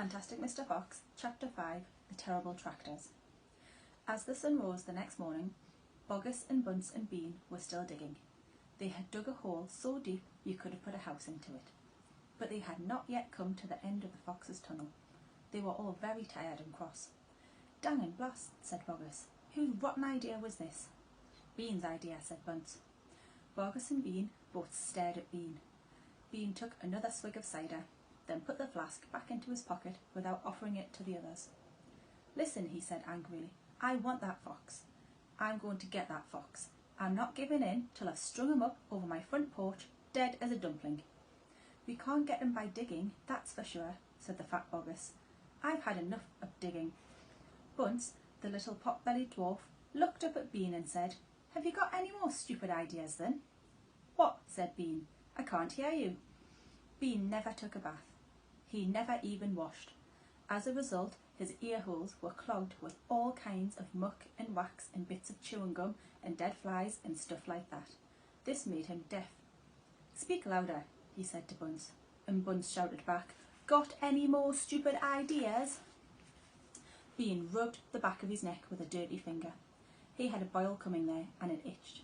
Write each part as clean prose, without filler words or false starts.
Fantastic Mr. Fox, Chapter 5, The Terrible Tractors. As the sun rose the next morning, Bogus and Bunce and Bean were still digging. They had dug a hole so deep you could have put a house into it. But they had not yet come to the end of the fox's tunnel. They were all very tired and cross. "Dang and blast," said Bogus. "Whose rotten idea was this?" "Bean's idea," said Bunce. Bogus and Bean both stared at Bean. Bean took another swig of cider, then put the flask back into his pocket without offering it to the others. "Listen," he said angrily, "I want that fox. I'm going to get that fox. I'm not giving in till I've strung him up over my front porch, dead as a dumpling." "We can't get him by digging, that's for sure," said the fat Bogus. "I've had enough of digging." Bunce, the little pot-bellied dwarf, looked up at Bean and said, "Have you got any more stupid ideas then?" "What?" said Bean. "I can't hear you." Bean never took a bath. He never even washed. As a result, his ear holes were clogged with all kinds of muck and wax and bits of chewing gum and dead flies and stuff like that. This made him deaf. "Speak louder," he said to Bunce, and Bunce shouted back, "Got any more stupid ideas?" Bean rubbed the back of his neck with a dirty finger. He had a boil coming there and it itched.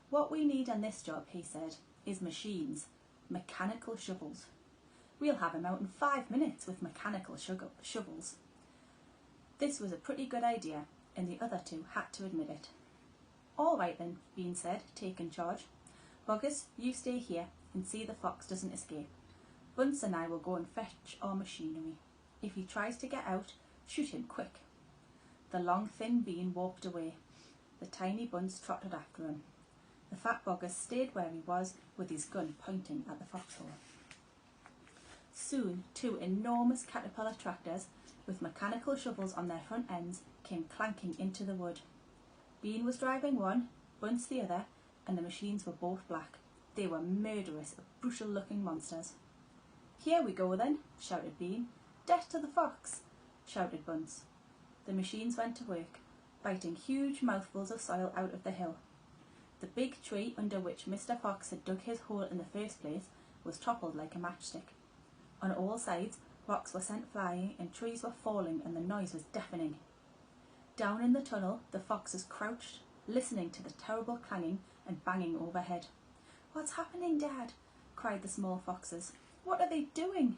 "What we need on this job," he said, "is machines, mechanical shovels. We'll have him out in 5 minutes with mechanical shovels." This was a pretty good idea, and the other two had to admit it. "All right then," Bean said, taking charge. "Bogus, you stay here and see the fox doesn't escape. Bunce and I will go and fetch our machinery. If he tries to get out, shoot him quick." The long, thin Bean walked away. The tiny Bunce trotted after him. The fat Bogus stayed where he was with his gun pointing at the foxhole. Soon 2 enormous caterpillar tractors with mechanical shovels on their front ends came clanking into the wood. Bean was driving one, Bunce the other, and the machines were both black. They were murderous, brutal-looking monsters. "Here we go then," shouted Bean. "Death to the fox," shouted Bunce. The machines went to work, biting huge mouthfuls of soil out of the hill. The big tree under which Mr. Fox had dug his hole in the first place was toppled like a matchstick. On all sides, rocks were sent flying and trees were falling and the noise was deafening. Down in the tunnel, the foxes crouched, listening to the terrible clanging and banging overhead. "What's happening, Dad?" cried the small foxes. "What are they doing?"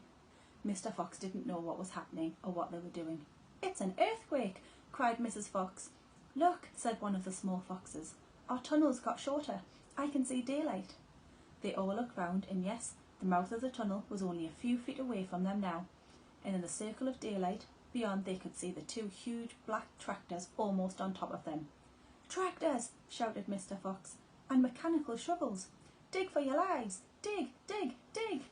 Mr. Fox didn't know what was happening or what they were doing. "It's an earthquake!" cried Mrs. Fox. "Look," said one of the small foxes. "Our tunnel's got shorter. I can see daylight." They all looked round, and yes, the mouth of the tunnel was only a few feet away from them now, and in the circle of daylight beyond they could see the 2 huge black tractors almost on top of them. "Tractors!" shouted Mr. Fox, "and mechanical shovels! Dig for your lives! Dig, dig, dig!"